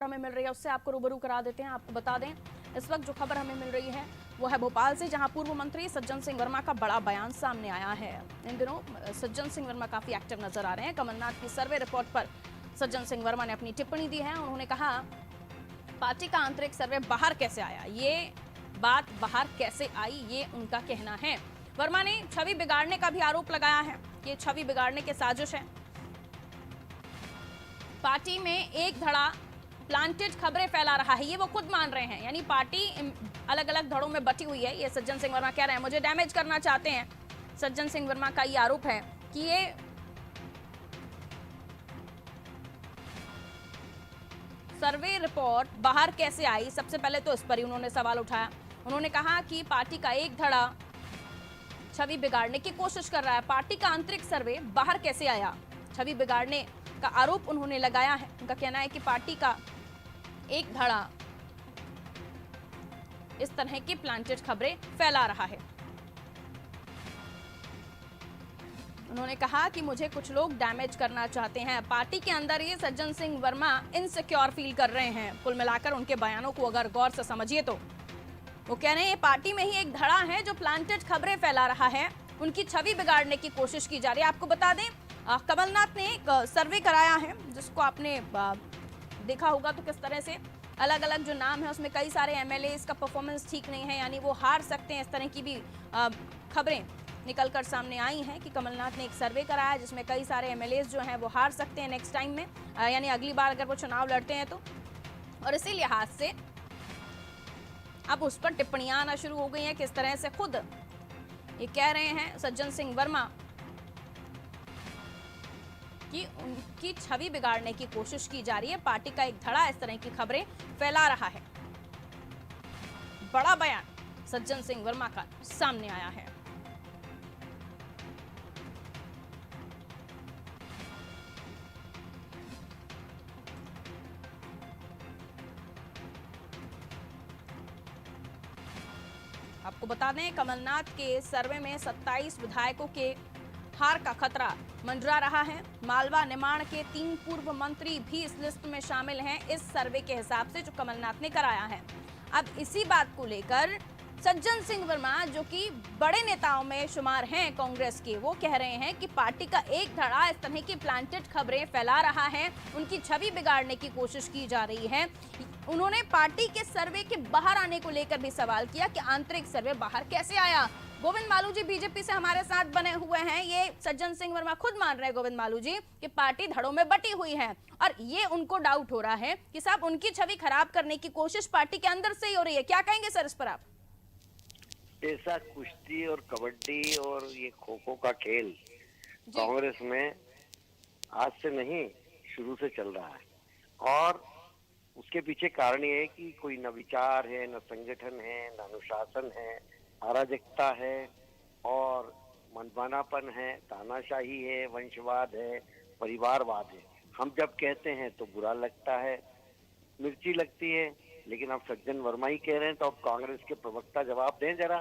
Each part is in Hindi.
हमें मिल रही है उससे आपको रूबरू करा देते हैं। आपको बता दें इस वक्त जो खबर हमें मिल रही है वो है भोपाल से, जहां पूर्व मंत्री सज्जन सिंह वर्मा का बड़ा बयान सामने आया है। इन दिनों सज्जन सिंह वर्मा काफी एक्टिव नजर आ रहे हैं। कमलनाथ की सर्वे रिपोर्ट पर सज्जन सिंह वर्मा ने अपनी टिप्पणी दी है। उन्होंने कहा पार्टी का आंतरिक सर्वे बाहर कैसे आया, ये बात बाहर कैसे आई, ये उनका कहना है। वर्मा ने छवि बिगाड़ने का भी आरोप लगाया है कि ये छवि बिगाड़ने की साजिश है। पार्टी में एक धड़ा प्लांटेड खबरें फैला रहा है, ये वो खुद मान रहे हैं। यानी पार्टी अलग अलग धड़ों में बटी हुई है, ये सज्जन सिंह वर्मा कह रहे हैं। मुझे डैमेज करना चाहते हैं, सज्जन सिंह वर्मा का ये आरोप है कि ये सर्वे रिपोर्ट बाहर कैसे आई। सबसे पहले तो इस पर ही उन्होंने सवाल उठाया। उन्होंने कहा कि पार्टी का एक धड़ा छवि बिगाड़ने की कोशिश कर रहा है। पार्टी का आंतरिक सर्वे बाहर कैसे आया, छवि बिगाड़ने का आरोप उन्होंने लगाया है। उनका कहना है कि पार्टी का एक धड़ा इस तरह की प्लांटेड खबरें फैला रहा है। उन्होंने कहा कि मुझे कुछ लोग डैमेज करना चाहते हैं। पार्टी के अंदर ये सज्जन सिंह वर्मा इनसिक्योर फील कर रहे हैं। कुल मिलाकर उनके बयानों को अगर गौर से समझिए तो वो कह रहे हैं पार्टी में ही एक धड़ा है जो प्लांटेड खबरें फैला रहा है, उनकी छवि बिगाड़ने की कोशिश की जा रही है। आपको बता दें कमलनाथ ने एक सर्वे कराया है जिसको आपने देखा होगा तो किस तरह से अलग अलग जो नाम है उसमें कई सारे एमएलए का परफॉर्मेंस ठीक नहीं है, यानी वो हार सकते हैं। इस तरह की भी खबरें निकलकर सामने आई हैं कि कमलनाथ ने एक सर्वे कराया जिसमें कई सारे एमएलए जो हैं वो हार सकते हैं नेक्स्ट टाइम में, यानी अगली बार अगर वो चुनाव लड़ते हैं तो। और इसी लिहाज से अब उस पर टिप्पणियां आना शुरू हो गई हैं। किस तरह से खुद ये कह रहे हैं सज्जन सिंह वर्मा कि उनकी छवि बिगाड़ने की कोशिश की जा रही है, पार्टी का एक धड़ा इस तरह की खबरें फैला रहा है। बड़ा बयान सज्जन सिंह वर्मा का सामने आया है। आपको बता दें कमलनाथ के सर्वे में 27 विधायकों के हार का खतरा मंडरा रहा है। मालवा निमाड़ के 3 पूर्व मंत्री भी इस लिस्ट में शामिल हैं, इस सर्वे के हिसाब से जो कमलनाथ ने कराया है। अब इसी बात को लेकर सज्जन सिंह वर्मा जो कि बड़े नेताओं में शुमार हैं कांग्रेस के, वो कह रहे हैं कि पार्टी का एक धड़ा इस तरह की प्लांटेड खबरें फैला रहा है, उनकी छवि बिगाड़ने की कोशिश की जा रही है। उन्होंने पार्टी के सर्वे के बाहर आने को लेकर भी सवाल किया कि आंतरिक सर्वे बाहर कैसे आया। गोविंद मालू जी बीजेपी से हमारे साथ बने हुए हैं, ये सज्जन सिंह वर्मा खुद मान रहे हैं गोविंद मालू जी कि पार्टी धड़ों में बटी हुई है और ये उनको डाउट हो रहा है कि साहब उनकी छवि खराब करने की कोशिश पार्टी के अंदर से ही हो रही है। क्या कहेंगे सर इस पर आप? ऐसा कुश्ती और कबड्डी और ये खो खो का खेल कांग्रेस में आज से नहीं शुरू से चल रहा है और उसके पीछे कारण ये है कि कोई न विचार है, न संगठन है, न अनुशासन है, अराजकता है और मनमानापन है, तानाशाही है, वंशवाद है, परिवारवाद है। हम जब कहते हैं तो बुरा लगता है, मिर्ची लगती है, लेकिन अब सज्जन वर्मा ही कह रहे हैं तो अब कांग्रेस के प्रवक्ता जवाब दें जरा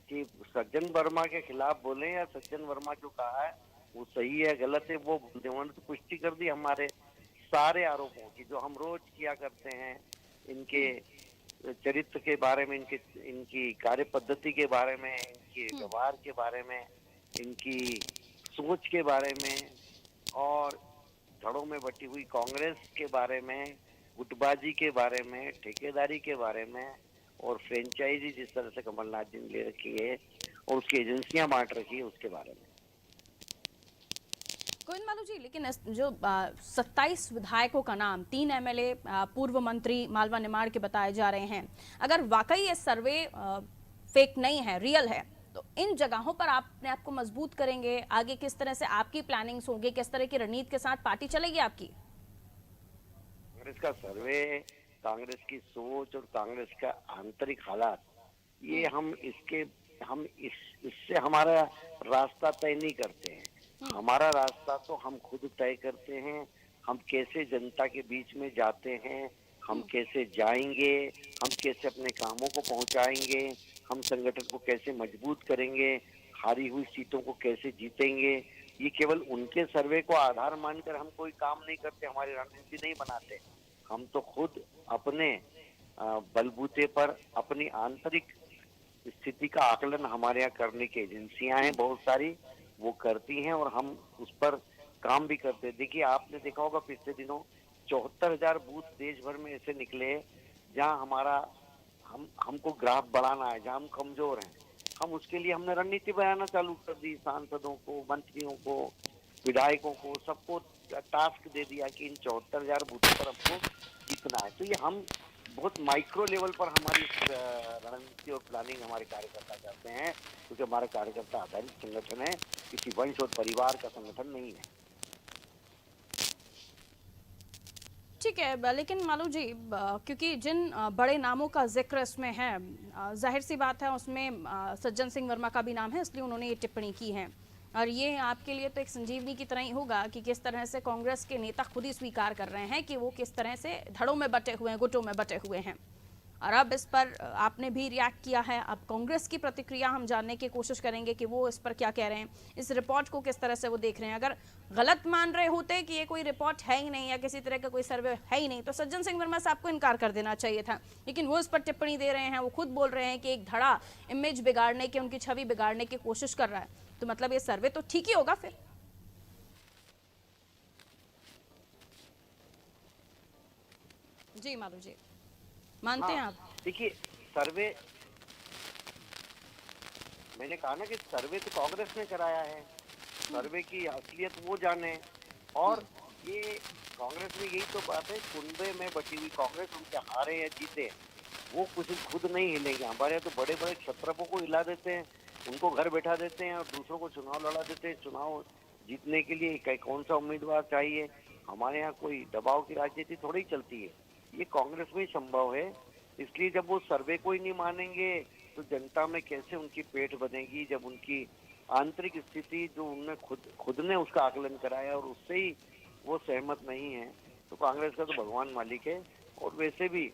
कि सज्जन वर्मा के खिलाफ बोले या सज्जन वर्मा जो कहा है वो सही है गलत है। वो उन्होंने तो पुष्टि कर दी हमारे सारे आरोपों की जो हम रोज किया करते हैं, इनके चरित्र के बारे में, इनकी कार्य पद्धति के बारे में, इनके व्यवहार के बारे में, इनकी सोच के बारे में और धड़ों में बटी हुई कांग्रेस के बारे में, गुटबाजी के बारे में, ठेकेदारी के बारे में और फ्रेंचाइजी जिस तरह से कमलनाथ जी ने ले रखी है और उसकी एजेंसियां बांट रखी है उसके बारे में। गोविंद मालू जी, लेकिन जो 27 विधायकों का नाम, 3 एमएलए पूर्व मंत्री मालवा निमाड़ के बताए जा रहे हैं, अगर वाकई ये सर्वे फेक नहीं है, रियल है, तो इन जगहों पर आप अपने आप को मजबूत करेंगे? आगे किस तरह से आपकी प्लानिंग्स होंगी, किस तरह की रणनीति के साथ पार्टी चलेगी आपकी? कांग्रेस का सर्वे, कांग्रेस की सोच और कांग्रेस का आंतरिक हालात, ये हम इससे हमारा रास्ता तय नहीं करते हैं। हमारा रास्ता तो हम खुद तय करते हैं। हम कैसे जनता के बीच में जाते हैं, हम कैसे जाएंगे, हम कैसे अपने कामों को पहुंचाएंगे, हम संगठन को कैसे मजबूत करेंगे, हारी हुई सीटों को कैसे जीतेंगे, ये केवल उनके सर्वे को आधार मानकर हम कोई काम नहीं करते, हमारी रणनीति नहीं बनाते। हम तो खुद अपने बलबूते पर अपनी आंतरिक स्थिति का आकलन हमारे यहाँ करने की एजेंसियां हैं बहुत सारी, वो करती हैं और हम उस पर काम भी करते हैं। देखिए, आपने देखा होगा पिछले दिनों 74,000 बूथ देश भर में ऐसे निकले जहां हमारा हमको ग्राफ बढ़ाना है, जहां हम कमजोर हैं। हम उसके लिए हमने रणनीति बनाना चालू कर दी। सांसदों को, मंत्रियों को, विधायकों को, सबको टास्क दे दिया कि इन 74,000 बूथों पर हमको जीतना है। तो ये हम बहुत माइक्रो लेवल पर हमारी रणनीति और प्लानिंग हमारे कार्यकर्ता करते हैं, क्योंकि हमारा कार्यकर्ता आधारित संगठन है, किसी वंश और परिवार का संगठन नहीं है। ठीक है, लेकिन मालू जी, क्योंकि जिन बड़े नामों का जिक्र इसमें है, जाहिर सी बात है उसमें सज्जन सिंह वर्मा का भी नाम है, इसलिए उन्होंने ये टिप्पणी की है। और ये आपके लिए तो एक संजीवनी की तरह ही होगा कि किस तरह से कांग्रेस के नेता खुद ही स्वीकार कर रहे हैं कि वो किस तरह से धड़ों में बटे हुए हैं, गुटों में बटे हुए हैं। और अब इस पर आपने भी रिएक्ट किया है। अब कांग्रेस की प्रतिक्रिया हम जानने की कोशिश करेंगे कि वो इस पर क्या कह रहे हैं, इस रिपोर्ट को किस तरह से वो देख रहे हैं। अगर गलत मान रहे होते कि ये कोई रिपोर्ट है ही नहीं या किसी तरह का कोई सर्वे है ही नहीं, तो सज्जन सिंह वर्मा साहब को इनकार कर देना चाहिए था। लेकिन वो इस पर टिप्पणी दे रहे हैं, वो खुद बोल रहे हैं कि एक धड़ा इमेज बिगाड़ने की, उनकी छवि बिगाड़ने की कोशिश कर रहा है। तो मतलब ये सर्वे तो ठीक ही होगा फिर। जी मालू जी, मानते हैं आप? देखिए, सर्वे, मैंने कहा ना कि सर्वे तो कांग्रेस ने कराया है, सर्वे की असलियत वो जाने। और ये कांग्रेस में यही तो बात है, कुंबे में बची हुई कांग्रेस, उनके हारे या जीते वो कुछ खुद नहीं हिलेंगे। हमारे यहाँ तो बड़े बड़े क्षत्रपों को हिला देते हैं, उनको घर बैठा देते हैं और दूसरों को चुनाव लड़ा देते हैं। चुनाव जीतने के लिए कौन सा उम्मीदवार चाहिए, हमारे यहाँ कोई दबाव की राजनीति थोड़ी चलती है, ये कांग्रेस में ही संभव है। इसलिए जब वो सर्वे को ही नहीं मानेंगे तो जनता में कैसे उनकी पेठ बनेगी, जब उनकी आंतरिक स्थिति जो उनने खुद ने उसका आकलन कराया और उससे ही वो सहमत नहीं है, तो कांग्रेस का तो भगवान मालिक है। और वैसे भी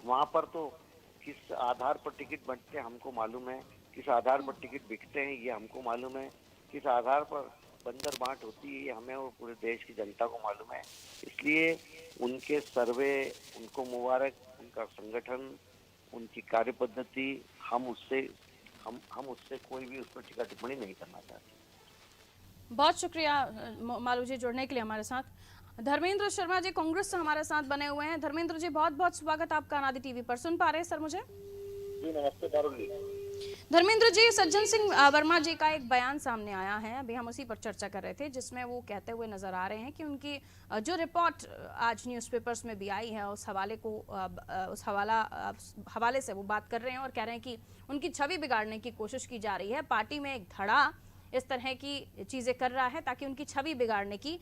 वहां पर तो किस आधार पर टिकट बंटते हैं हमको मालूम है, किस आधार पर टिकट बिकते हैं ये हमको मालूम है, किस आधार पर बंदर बांट होती है ये हमें और पूरे देश की जनता को मालूम है। इसलिए उनके सर्वे, उनको मुबारक, उनका संगठन, उनकी कार्य पद्धति, हम उससे कोई भी उस पर टीका टिप्पणी नहीं करना चाहते। बहुत शुक्रिया मालू जी जुड़ने के लिए हमारे साथ। धर्मेंद्र शर्मा जी कांग्रेस से हमारे साथ बने हुए हैं। धर्मेंद्र जी, बहुत बहुत स्वागत आपका अनादि टीवी पर। सुन पा रहे हैं सर मुझे? जी नमस्ते पारुल जी। धर्मेंद्र जी, सज्जन सिंह वर्मा जी का एक बयान सामने आया है, अभी हम उसी पर चर्चा कर रहे थे, जिसमें वो कहते हुए नजर आ रहे हैं कि उनकी जो रिपोर्ट आज न्यूज़पेपर्स में भी आई है उस हवाले से वो बात कर रहे हैं और कह रहे हैं कि उनकी छवि बिगाड़ने की कोशिश की जा रही है। पार्टी में एक धड़ा इस तरह की चीजें कर रहा है ताकि उनकी छवि बिगाड़ने की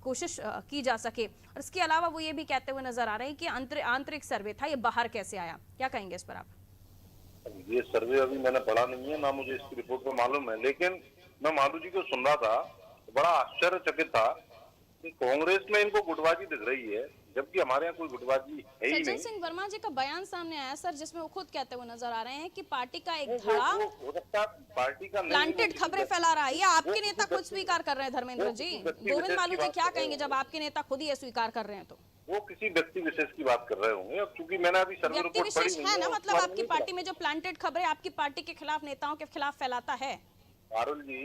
कोशिश की जा सके। और इसके अलावा वो ये भी कहते हुए नजर आ रहे हैं कि आंतरिक सर्वे था, ये बाहर कैसे आया? क्या कहेंगे इस पर आप? ये सर्वे अभी मैंने पढ़ा नहीं है, ना मुझे इसकी रिपोर्ट पर मालूम है, लेकिन मैं मालू जी को सुन रहा था, बड़ा आश्चर्यचकित था कि कांग्रेस में इनको गुटबाजी दिख रही है, जबकि हमारे यहाँ कोई गुटबाजी है ही नहीं। सज्जन सिंह वर्मा जी का बयान सामने आया सर, जिसमें वो खुद कहते हुए नजर आ रहे हैं कि पार्टी का एक धड़ा पार्टी का प्लांटेड खबरें फैला रहा है। ये आपके नेता खुद स्वीकार कर रहे हैं धर्मेंद्र जी। गोविंद मालू जी क्या कहेंगे जब आपके नेता खुद ही ये स्वीकार कर रहे हैं? तो वो किसी व्यक्ति विशेष की बात कर रहे होंगे, और चूंकि मैंने अभी सर्वे व्यक्ति रिपोर्ट पढ़ी विशेष नहीं है ना, मतलब आपकी नहीं पार्टी में जो प्लांटेड खबरें आपकी पार्टी के खिलाफ, नेताओं के खिलाफ फैलाता है। पारुल जी,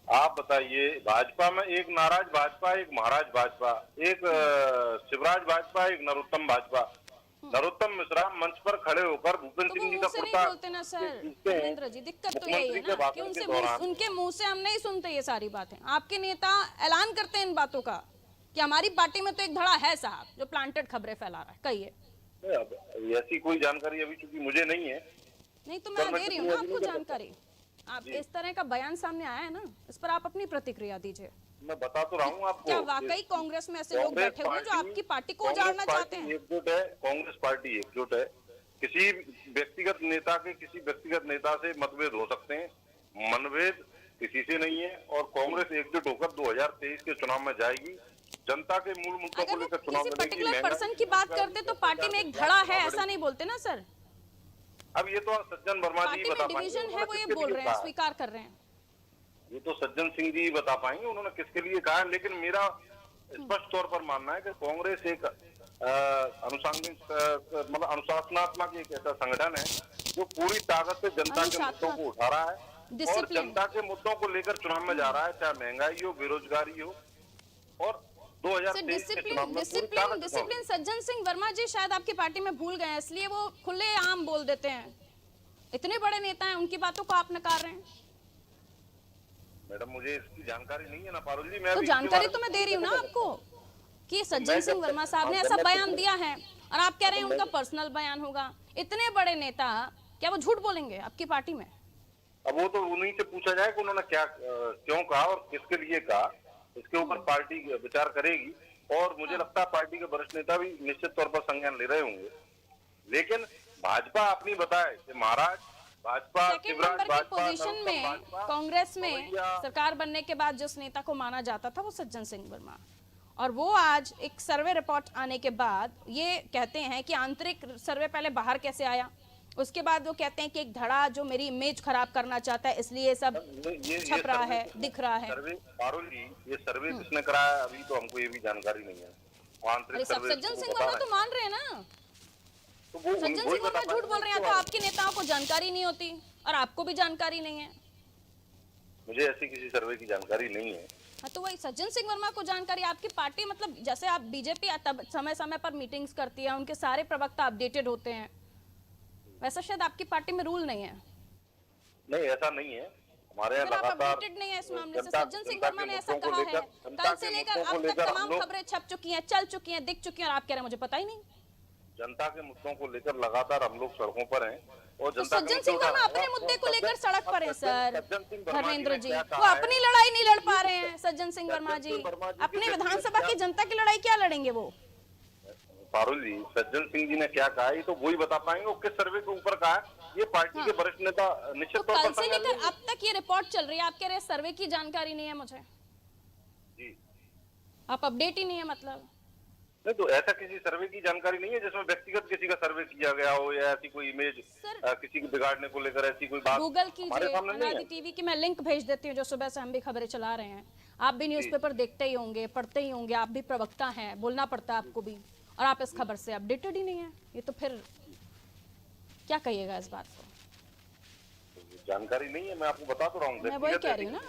आप बताइए, भाजपा में एक नाराज भाजपा, एक महाराज भाजपा, एक शिवराज भाजपा, एक नरोत्तम भाजपा। नरोत्तम मिश्रा मंच पर खड़े होकर भूपेंद्र सिंह जी का नहीं बोलते ना सर धर्मेंद्र जी, दिक्कत तो यही है ना कि उनके मुंह से हम नहीं सुनते ये सारी बातें। आपके नेता ऐलान करते हैं इन बातों का कि हमारी पार्टी में तो एक धड़ा है साहब जो प्लांटेड खबरें फैला रहा है। कहिए। ऐसी कोई जानकारी अभी चूंकि मुझे नहीं है। नहीं तो मैं दे रही हूँ ना आपको जानकारी। आप इस तरह का बयान सामने आया है ना, इस पर आप अपनी प्रतिक्रिया दीजिए। मैं बता तो रहा हूँ आपको। क्या वाकई कांग्रेस में ऐसे लोग बैठे हुए हैं जो आपकी पार्टी को उजाड़ना चाहते हैं? एकजुट है, कांग्रेस पार्टी एकजुट है। किसी व्यक्तिगत नेता के किसी व्यक्तिगत नेता से मतभेद हो सकते हैं, मनभेद किसी से नहीं है। और कांग्रेस एकजुट होकर 2023 के चुनाव में जाएगी, जनता के मूल मुद्दों को लेकर चुनाव लड़ेगी। पर्टिकुलर पर्सन की बात करते तो पार्टी में एक धड़ा है ऐसा नहीं बोलते ना सर। अब ये तो सज्जन वर्मा जी बता पाएंगे, डिवीजन है वो ये बोल रहे हैं, स्वीकार कर रहे हैं। ये तो सज्जन सिंह जी बता पाएंगे उन्होंने किसके लिए कहा है। लेकिन मेरा स्पष्ट तौर पर मानना है कि कांग्रेस एक मतलब अनुशासनात्मक एक ऐसा संगठन है जो पूरी ताकत से जनता के मुद्दों को उठा रहा है और डिसिप्लिन। जनता के मुद्दों को लेकर चुनाव में जा रहा है, चाहे महंगाई हो, बेरोजगारी हो। और 2023 के चुनाव में पूरी ताकत से डिसिप्लिन सज्जन सिंह वर्मा जी शायद आपकी पार्टी में भूल गए हैं, इसलिए वो खुले आम बोल देते हैं। इतने बड़े नेता हैं, उनकी बातों को आप नकार रहे हैं। मैडम मुझे इसकी जानकारी नहीं है ना पारुल जी। मैं तो अभी जानकारी तो मैं दे रही हूँ ना आपको कि सज्जन सिंह वर्मा साहब ने ऐसा बयान दिया है और आप कह रहे हैं उनका पर्सनल बयान होगा। इतने बड़े नेता क्या वो झूठ बोलेंगे आपकी पार्टी में? अब वो तो उन्हीं से पूछा जाए कि उन्होंने क्या क्यों कहा और किसके लिए कहा, इसके ऊपर पार्टी विचार करेगी। और मुझे लगता है पार्टी के वरिष्ठ नेता भी निश्चित तौर पर संज्ञान ले रहे होंगे। लेकिन भाजपा अपनी बताए कि महाराज भाजपा सेकंड नंबर की पोजीशन में कांग्रेस में सरकार बनने के बाद जिस नेता को माना जाता था वो सज्जन सिंह वर्मा, और वो आज एक सर्वे रिपोर्ट आने के बाद ये कहते हैं कि आंतरिक सर्वे पहले बाहर कैसे आया, उसके बाद वो कहते हैं कि एक धड़ा जो मेरी इमेज खराब करना चाहता है इसलिए सब छप रहा है, दिख रहा है। सर्वे पारुल जी, ये सर्वे किसने कराया अभी तो हमको ये भी जानकारी नहीं है। अरे सब सज्जन सिंह वर्मा तो मान रहे हैं ना, तो वो सज्जन सिंह वर्मा झूठ बोल रहे हैं तो आपके नेताओं को जानकारी नहीं होती और आपको भी जानकारी नहीं है। मुझे ऐसी किसी सर्वे की जानकारी नहीं है। हाँ तो वही सज्जन सिंह वर्मा को जानकारी, आपकी पार्टी मतलब जैसे आप बीजेपी तब समय समय पर मीटिंग्स करती है, उनके सारे प्रवक्ता अपडेटेड होते हैं, वैसा शायद आपकी पार्टी में रूल नहीं है। नहीं ऐसा नहीं है, हमारे यहाँ आप लगातार अपडेटेड नहीं है इस मामले से। सज्जन सिंह वर्मा ने ऐसा कहा है, कल से लेकर अब तक तमाम खबरें छप चुकी हैं, चल चुकी हैं, दिख चुकी हैं, और आप कह रहे हैं मुझे पता ही नहीं। जनता के मुद्दों को लेकर लगातार हम लोग सड़कों पर हैं और तो जनता सज्जन सिंह वर्मा अपने मुद्दे को लेकर सड़क पर हैं सर। धर्मेंद्र जी वो अपनी लड़ाई नहीं लड़ पा रहे हैं। सज्जन सिंह वर्मा जी अपनी विधानसभा की जनता की लड़ाई क्या लड़ेंगे वो? पारुल जी, सज्जन सिंह जी ने क्या कहा ये तो वही बता पाएंगे, वो किस सर्वे के ऊपर कहा है। ये पार्टी के वरिष्ठ नेता निश्चित तो तौर पर कल से लेकर अब तक ये रिपोर्ट चल रही है, आप कह रहे हैं सर्वे की जानकारी नहीं है मुझे जी, आप अपडेट ही नहीं है मतलब। नहीं तो ऐसा किसी सर्वे की जानकारी नहीं है जिसमें व्यक्तिगत किसी का सर्वे किया गया हो या ऐसी कोई इमेज किसी को बिगाड़ने को लेकर ऐसी कोई बात गूगल कीजिए, अनादि टीवी की मैं लिंक भेज देती हूँ जो सुबह से हम भी खबरें चला रहे हैं। आप भी न्यूज़पेपर देखते ही होंगे, पढ़ते ही होंगे, आप भी प्रवक्ता हैं, बोलना पड़ता है आपको भी, और आप इस खबर से अपडेटेड ही नहीं है। ये तो फिर क्या कहिएगा इस बात को? जानकारी नहीं है, मैं आपको बता तो रहा हूँ। मैं वही कह रही हूँ ना,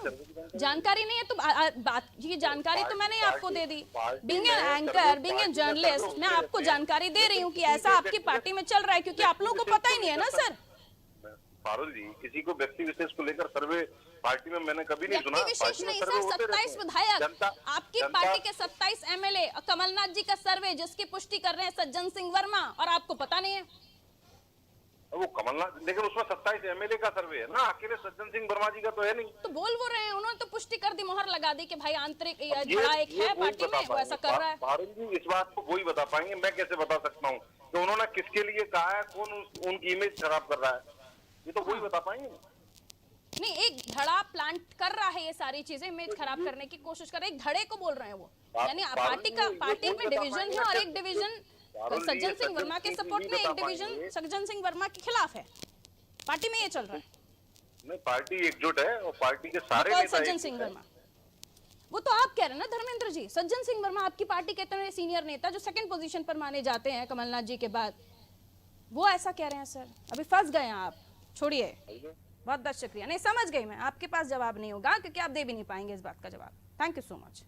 जानकारी नहीं है तो बात ये जानकारी तो मैंने आपको दे दी। Being an anchor, being an journalist, मैं आपको जानकारी दे रही हूँ कि ऐसा आपकी पार्टी में चल रहा है, क्योंकि आप लोगों को पता ही नहीं है ना सर। पारुल जी, किसी को व्यक्ति विशेष को लेकर सर्वे पार्टी में मैंने कभी नहीं सुना। व्यक्ति विशेष नहीं सर, 27 विधायक, आपकी पार्टी के 27 एमएलए, कमलनाथ जी का सर्वे जिसकी पुष्टि कर रहे हैं सज्जन सिंह वर्मा, और आपको पता नहीं है। वो कमलनाथ, लेकिन उसमें 27 एमएलए का सर्वे है ना, अकेले सज्जन सिंह वर्मा जी का तो है नहीं। तो बोल वो रहे हैं, उन्होंने तो पुष्टि कर दी, मोहर लगा दी कि भाई आंतरिक धड़ा एक है पार्टी में, वो ऐसा कर रहा है। पारुल जी इस बात को वही बता पाएंगे, मैं कैसे बता सकता हूँ कि उन्होंने किसके लिए कहा है, कौन उनकी इमेज खराब कर रहा है, ये तो वही बता पाएंगे। नहीं, एक धड़ा प्लांट कर रहा है, ये सारी चीजें इमेज खराब करने की कोशिश कर रहे हैं, एक धड़े को बोल रहे हैं वो, यानी पार्टी में डिवीजन है और एक डिवीजन सज्जन सिंह वर्मा के सपोर्ट में, एक डिवीजन सज्जन सिंह वर्मा के खिलाफ है। पार्टी में ये चल रहा है। नहीं, पार्टी एकजुट है और पार्टी के सारे नेता सज्जन सिंह वर्मा, वो तो आप कह रहे हैं ना धर्मेंद्र जी, सज्जन सिंह वर्मा आपकी पार्टी के इतने सीनियर नेता जो सेकंड पोजीशन पर माने जाते हैं कमलनाथ जी के बाद, वो ऐसा कह रहे हैं सर। अभी फंस गए हैं आप, छोड़िए, बहुत बहुत शुक्रिया। नहीं समझ गई मैं, आपके पास जवाब नहीं होगा क्योंकि आप दे भी नहीं पाएंगे इस बात का जवाब। Thank you so much.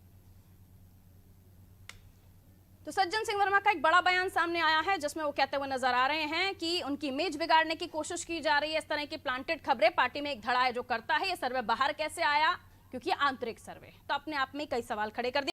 तो सज्जन सिंह वर्मा का एक बड़ा बयान सामने आया है जिसमें वो कहते हुए नजर आ रहे हैं कि उनकी इमेज बिगाड़ने की कोशिश की जा रही है। इस तरह की प्लांटेड खबरें, पार्टी में एक धड़ा है जो करता है, ये सर्वे बाहर कैसे आया, क्योंकि आंतरिक सर्वे, तो अपने आप में कई सवाल खड़े कर दिए।